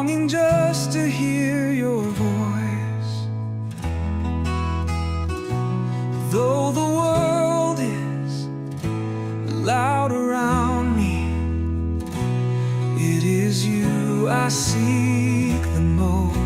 longing just to hear your voice. Though the world is loud around me, it is you I seek the most.